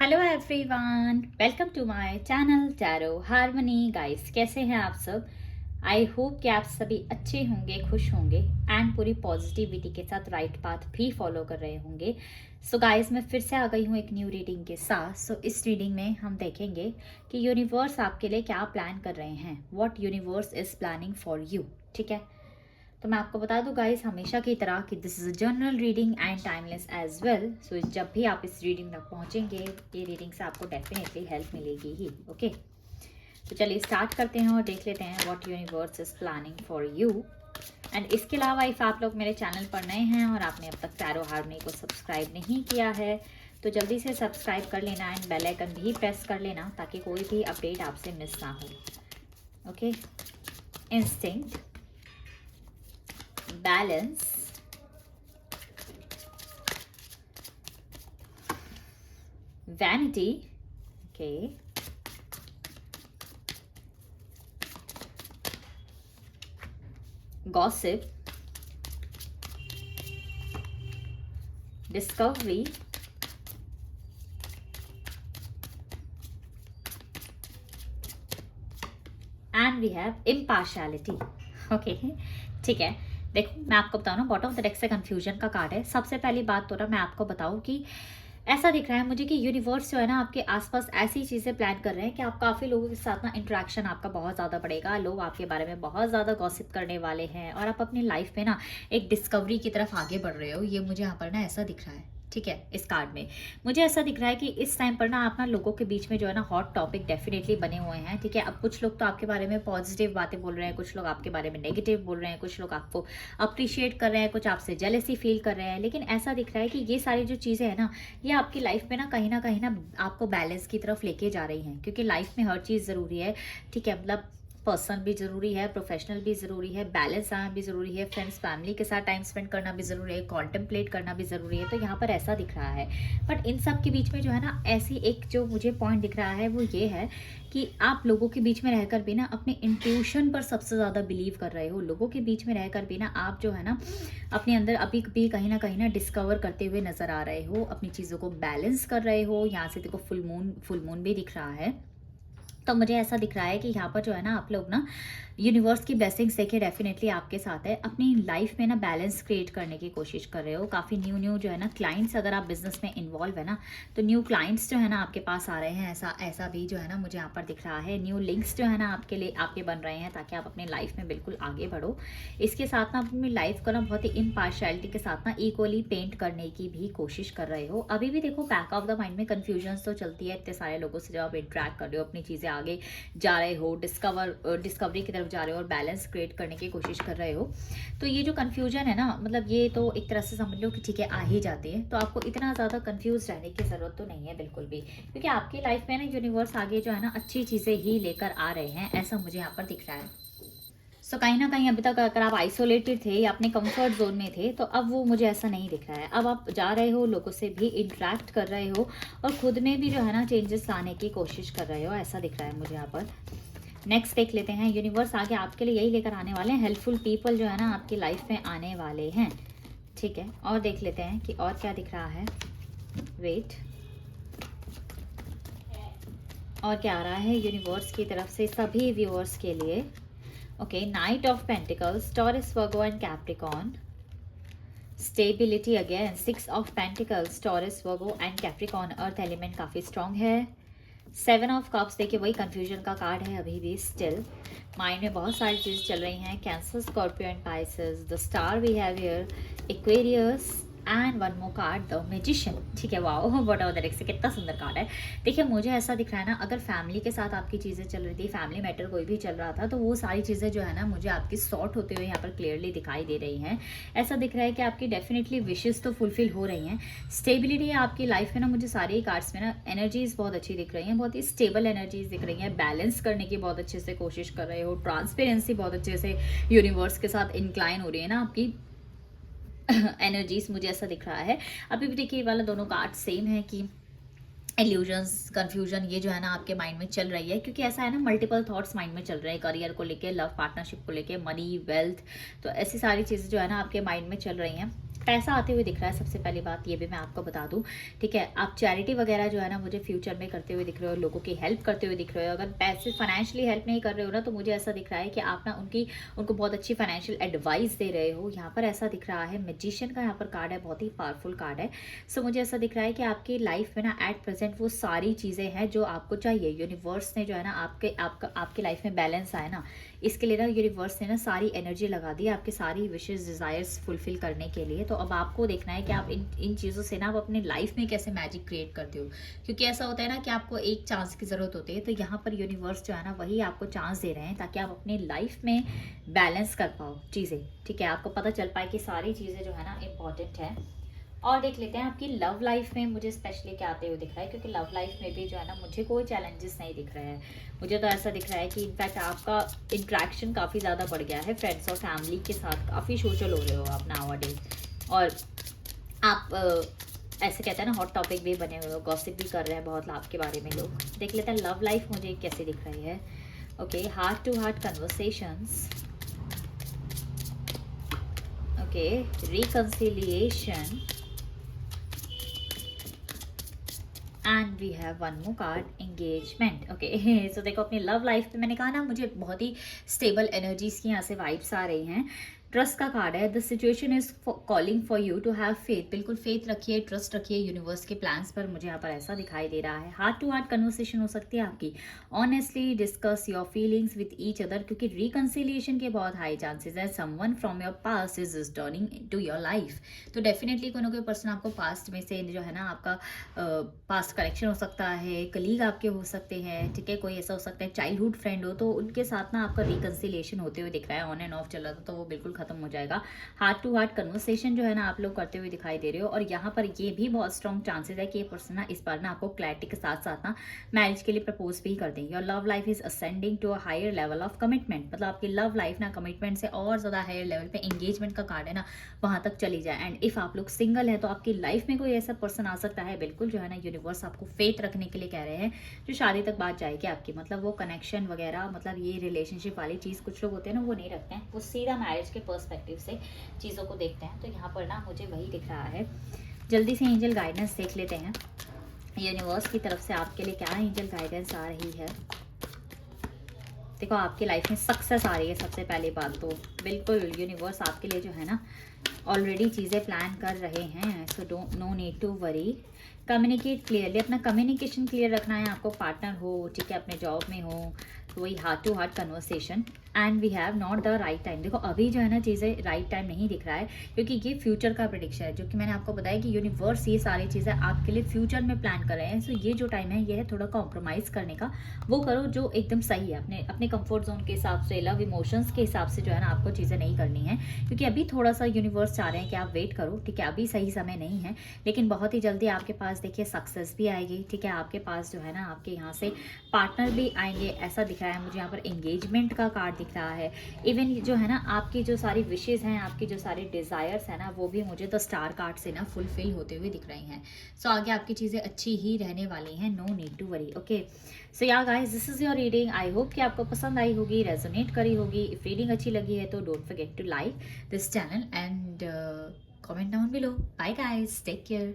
Hello everyone, welcome to my channel Tarot Harmony. Guys, कैसे हैं आप सब? आई होप कि आप सभी अच्छे होंगे, खुश होंगे एंड पूरी पॉजिटिविटी के साथ राइट पाथ भी फॉलो कर रहे होंगे। सो गाइस, मैं फिर से आ गई हूँ एक न्यू रीडिंग के साथ। सो इस रीडिंग में हम देखेंगे कि यूनिवर्स आपके लिए क्या प्लान कर रहे हैं, what universe is planning for you. ठीक है, तो मैं आपको बता दूं गाइस, हमेशा की तरह कि this is a general reading and timeless as well. So जब भी आप इस रीडिंग तक पहुंचेंगे, ये रीडिंग से आपको डेफिनेटली हेल्प मिलेगी ही। ओके, तो चलिए स्टार्ट करते हैं और देख लेते हैं what universe is planning for you. And इसके अलावा इफ आप लोग मेरे चैनल पर नए हैं और आपने अब तक टैरो हार्मनी को सब्सक्राइब नहीं किया है तो जल्दी से सब्सक्राइब कर लेना एंड बेल आइकन भी प्रेस कर लेना ताकि कोई भी अपडेट आपसे मिस ना हो। Okay, instinct, balance, vanity, okay, gossip, discovery, and we have impartiality. Okay, ठीक है। देखो, मैं आपको बताऊँ ना, बॉटम ऑफ द डेक से कंफ्यूजन का कार्ड है। सबसे पहली बात तो ना मैं आपको बताऊँ कि ऐसा दिख रहा है मुझे कि यूनिवर्स जो है ना आपके आसपास ऐसी चीज़ें प्लान कर रहे हैं कि आप काफ़ी लोगों के साथ ना इंटरेक्शन आपका बहुत ज़्यादा बढ़ेगा। लोग आपके बारे में बहुत ज़्यादा गॉसिप करने वाले हैं और आप अपनी लाइफ में ना एक डिस्कवरी की तरफ आगे बढ़ रहे हो। ये मुझे यहाँ पर ना ऐसा दिख रहा है। ठीक है, इस कार्ड में मुझे ऐसा दिख रहा है कि इस टाइम पर ना आप ना लोगों के बीच में जो है ना हॉट टॉपिक डेफिनेटली बने हुए हैं। ठीक है, अब कुछ लोग तो आपके बारे में पॉजिटिव बातें बोल रहे हैं, कुछ लोग आपके बारे में नेगेटिव बोल रहे हैं, कुछ लोग आपको अप्रिशिएट कर रहे हैं, कुछ आपसे जेलेसी फील कर रहे हैं। लेकिन ऐसा दिख रहा है कि ये सारी जो चीज़ें हैं ना, ये आपकी लाइफ में ना कहीं ना आपको बैलेंस की तरफ लेके जा रही हैं, क्योंकि लाइफ में हर चीज़ ज़रूरी है। ठीक है, मतलब पर्सनल भी ज़रूरी है, प्रोफेशनल भी ज़रूरी है, बैलेंस आना भी ज़रूरी है, फ्रेंड्स फैमिली के साथ टाइम स्पेंड करना भी ज़रूरी है, कॉन्टेम्पलेट करना भी ज़रूरी है। तो यहाँ पर ऐसा दिख रहा है। बट इन सब के बीच में जो है ना, ऐसी एक जो मुझे पॉइंट दिख रहा है वो ये है कि आप लोगों के बीच में रहकर भी ना अपने इंट्यूशन पर सबसे ज़्यादा बिलीव कर रहे हो। लोगों के बीच में रहकर भी ना आप जो है ना अपने अंदर अभी भी कहीं ना डिस्कवर करते हुए नज़र आ रहे हो, अपनी चीज़ों को बैलेंस कर रहे हो। यहाँ से देखो फुल मून भी दिख रहा है। तो मुझे ऐसा दिख रहा है कि यहाँ पर जो है ना आप लोग ना यूनिवर्स की ब्लेसिंग्स देखे डेफिनेटली आपके साथ है। अपनी लाइफ में ना बैलेंस क्रिएट करने की कोशिश कर रहे हो। काफ़ी न्यू जो है ना क्लाइंट्स, अगर आप बिजनेस में इन्वॉल्व है ना तो न्यू क्लाइंट्स जो है ना आपके पास आ रहे हैं। ऐसा भी जो है ना मुझे यहाँ पर दिख रहा है। न्यू लिंक्स जो है ना आपके लिए आपके बन रहे हैं ताकि आप अपनी लाइफ में बिल्कुल आगे बढ़ो। इसके साथ ना अपनी लाइफ को ना बहुत ही इम्पार्शियलिटी के साथ ना इक्वली पेंट करने की भी कोशिश कर रहे हो। अभी भी देखो बैक ऑफ द माइंड में कन्फ्यूजन तो चलती है। इतने सारे लोगों से जब आप इंटरेक्ट कर रहे हो, अपनी चीज़ें आगे जा रहे हो, डिस्कवरी की तरफ जा रहे हो और बैलेंस क्रिएट करने की कोशिश कर रहे हो, तो ये जो कन्फ्यूजन है ना, मतलब ये तो एक तरह से समझ लो कि ठीक है आ ही जाती है। तो आपको इतना ज़्यादा कन्फ्यूज रहने की ज़रूरत तो नहीं है बिल्कुल भी, क्योंकि आपकी लाइफ में ना यूनिवर्स आगे जो है ना अच्छी चीज़ें ही लेकर आ रहे हैं, ऐसा मुझे यहाँ पर दिख रहा है। सो कहीं ना कहीं अभी तक अगर आप आइसोलेटेड थे या अपने कंफर्ट जोन में थे तो अब वो मुझे ऐसा नहीं दिख रहा है। अब आप जा रहे हो, लोगों से भी इंटरेक्ट कर रहे हो और खुद में भी जो है ना चेंजेस लाने की कोशिश कर रहे हो, ऐसा दिख रहा है मुझे यहाँ पर। नेक्स्ट देख लेते हैं। यूनिवर्स आगे आपके लिए यही लेकर आने वाले हैं। हेल्पफुल पीपल जो है ना आपकी लाइफ में आने वाले हैं। ठीक है, और देख लेते हैं कि और क्या दिख रहा है। वेट, और क्या आ रहा है यूनिवर्स की तरफ से सभी व्यूअर्स के लिए। Okay, night of pentacles, taurus, Virgo and Capricorn. Stability again, 6 of pentacles, taurus, Virgo and Capricorn. Earth element काफ़ी स्ट्रांग है। 7 ऑफ कप्स, देखिए वही कंफ्यूजन का कार्ड है अभी भी स्टिल। माइंड में बहुत सारी चीज़ें चल रही हैं। Cancer, Scorpio and Pisces. The star we have here, Aquarius and one more card, the magician. ठीक है, वाओ, व्हाट आवर द से कितना सुंदर कार्ड है। देखिए मुझे ऐसा दिख रहा है ना, अगर फैमिली के साथ आपकी चीज़ें चल रही थी, फैमिली मैटर कोई भी चल रहा था, तो वो सारी चीज़ें जो है ना मुझे आपकी सॉर्ट होते हुए यहाँ पर क्लियरली दिखाई दे रही हैं। ऐसा दिख रहा है कि आपकी डेफिनेटली विशेज़ तो फुलफिल हो रही हैं। स्टेबिलिटी है आपकी लाइफ में ना, मुझे सारे ही कार्ड्स में ना एनर्जीज बहुत अच्छी दिख रही हैं, बहुत ही स्टेबल एनर्जीज दिख रही हैं। बैलेंस करने की बहुत अच्छे से कोशिश कर रहे हो। ट्रांसपेरेंसी बहुत अच्छे से यूनिवर्स के साथ इंक्लाइन हो रही है ना आपकी एनर्जीज, मुझे ऐसा दिख रहा है। अभी भी देखिए वाला दोनों कार्ड सेम है कि इल्यूजन्स, कन्फ्यूजन ये जो है ना आपके माइंड में चल रही है, क्योंकि ऐसा है ना मल्टीपल थॉट्स माइंड में चल रहे हैं करियर को लेके, लव पार्टनरशिप को लेके, मनी, वेल्थ, तो ऐसी सारी चीज़ें जो है ना आपके माइंड में चल रही हैं। पैसा आते हुए दिख रहा है, सबसे पहली बात ये भी मैं आपको बता दूं, ठीक है। आप चैरिटी वगैरह जो है ना मुझे फ्यूचर में करते हुए दिख रहे हो, लोगों की हेल्प करते हुए दिख रहे हो। अगर पैसे फाइनेंशियली हेल्प नहीं कर रहे हो ना, तो मुझे ऐसा दिख रहा है कि आप ना उनको बहुत अच्छी फाइनेंशियल एडवाइस दे रहे हो। यहाँ पर ऐसा दिख रहा है मैजिशियन का यहाँ पर कार्ड है, बहुत ही पावरफुल कार्ड है। सो मुझे ऐसा दिख रहा है कि आपकी लाइफ में ना एट प्रेजेंट वो सारी चीज़ें हैं जो आपको चाहिए। यूनिवर्स ने जो है ना आपके लाइफ में बैलेंस आए ना, इसके लिए ना यूनिवर्स ने ना सारी एनर्जी लगा दी आपकी सारी विशेस डिज़ायर्स फुलफिल करने के लिए। तो अब आपको देखना है कि आप इन चीज़ों से ना आप अपनी लाइफ में कैसे मैजिक क्रिएट करते हो, क्योंकि ऐसा होता है ना कि आपको एक चांस की ज़रूरत होती है। तो यहाँ पर यूनिवर्स जो है ना वही आपको चांस दे रहे हैं ताकि आप अपनी लाइफ में बैलेंस कर पाओ चीज़ें, ठीक है। आपको पता चल पाए कि सारी चीज़ें जो है ना इम्पॉर्टेंट है। और देख लेते हैं आपकी लव लाइफ में मुझे स्पेशली क्या आते हुए दिख रहा है, क्योंकि लव लाइफ में भी जो है ना मुझे कोई चैलेंजेस नहीं दिख रहे हैं। मुझे तो ऐसा दिख रहा है कि इनफैक्ट आपका इंट्रैक्शन काफ़ी ज़्यादा बढ़ गया है फ्रेंड्स और फैमिली के साथ, काफ़ी सोशल हो रहे हो आप नाउअडेज। और आप ऐसे कहते हैं ना हॉट टॉपिक भी बने हुए हो, गॉसिप भी कर रहे हैं बहुत आपके बारे में लोग। देख लेते हैं लव लाइफ मुझे कैसे दिख रही है। Okay, heart to heart conversations, okay, reconciliation, and we have one more card, engagement. Okay, so देखो अपनी लव लाइफ पे मैंने कहा ना मुझे बहुत ही स्टेबल एनर्जीज की यहाँ से वाइब्स आ रही हैं। ट्रस्ट का कार्ड है, the situation is calling for you to have faith. बिल्कुल फेथ रखिए, ट्रस्ट रखिए यूनिवर्स के प्लान्स पर, मुझे यहाँ पर ऐसा दिखाई दे रहा है। हार्ट टू हार्ट कन्वर्सेशन हो सकती है आपकी, honestly discuss your feelings with each other, क्योंकि रिकन्सिलिएशन के बहुत हाई चांसेस है। Someone from your past is returning to your life, तो डेफिनेटली कोई ना कोई पर्सन आपको पास्ट में से जो है ना आपका पास्ट कनेक्शन हो सकता है, कलीग आपके हो सकते हैं, ठीक है। कोई ऐसा हो सकता है चाइल्डहुड फ्रेंड हो, तो उनके साथ ना आपका रिकन्सिलिएशन होते हुए दिख रहा है। ऑन एंड ऑफ चल रहा था तो वो बिल्कुल खत्म हो जाएगा। हार्ट टू हार्ट कन्वर्सेशन जो है ना आप लोग करते हुए दिखाई दे रहे हो। और यहाँ पर ये भी बहुत स्ट्रॉन्ग चांसेस है कि ये पर्सन ना इस बार ना आपको क्लैरिटी के साथ साथ ना मैरिज के लिए प्रपोज भी कर देंगे। और love life is ascending to a higher level of commitment, मतलब आपकी लव लाइफ ना कमिटमेंट से और ज़्यादा हायर लेवल पे, एंगेजमेंट का कार्ड है ना, वहाँ तक चली जाए। एंड इफ आप लोग सिंगल है तो आपकी लाइफ में कोई ऐसा पर्सन आ सकता है, बिल्कुल जो है ना यूनिवर्स आपको फेथ रखने के लिए कह रहे हैं, जो शादी तक बात जाएगी आपकी। मतलब वो कनेक्शन वगैरह, मतलब ये रिलेशनशिप वाली चीज़ कुछ लोग होते हैं ना वो नहीं रखते हैं, वो सीधा मैरिज के पर्सपेक्टिव से चीज़ों को देखते हैं। तो यहाँ पर ना मुझे वही दिख रहा है। जल्दी से एंजल गाइडेंस देख लेते हैं, यूनिवर्स की तरफ से आपके लिए क्या एंजल गाइडेंस आ रही है। देखो आपकी लाइफ में सक्सेस आ रही है, सबसे पहली बात तो बिल्कुल यूनिवर्स आपके लिए जो है ना ऑलरेडी चीज़ें प्लान कर रहे हैं। So don't, no need to worry. Communicate clearly, अपना कम्युनिकेशन क्लियर रखना है आपको, पार्टनर हो, ठीक है, अपने जॉब में हो, तो वही heart to heart conversation. And we have not the right time. देखो अभी जो है ना चीज़ें राइट टाइम नहीं दिख रहा है, क्योंकि ये फ्यूचर का प्रेडिक्शन है, जो कि मैंने आपको बताया कि यूनिवर्स ये सारी चीज़ें आपके लिए फ्यूचर में प्लान कर रहे हैं। सो ये जो टाइम है ये है थोड़ा कॉम्प्रोमाइज़ करने का, वो करो जो एकदम सही है, अपने अपने कंफर्ट जोन के हिसाब से, लव इमोशंस के हिसाब से जो है ना आपको चीज़ें नहीं करनी है। क्योंकि अभी थोड़ा सा यूनिवर्स चाह रहे हैं कि आप वेट करो, ठीक है, अभी सही समय नहीं है, लेकिन बहुत ही जल्दी आपके पास देखिए सक्सेस भी आएगी, ठीक है। आपके पास जो है ना आपके यहाँ से पार्टनर भी आएंगे, ऐसा दिख रहा है मुझे। यहाँ पर एंगेजमेंट का कार्ड दिख रहा है। इवन जो है ना आपकी जो सारी विशेज़ हैं, आपकी जो सारी डिज़ायर्स हैं ना, वो भी मुझे तो स्टार कार्ड से ना फुलफिल होते हुए दिख रही हैं। सो आगे आपकी चीज़ें अच्छी ही रहने वाली हैं, no need to worry. Okay, so yeah guys, this is your reading. I hope कि आपको पसंद आई होगी, रेजोनेट करी होगी। इफ रीडिंग अच्छी लगी है तो don't forget to like this channel and comment down below. Bye guys, take care.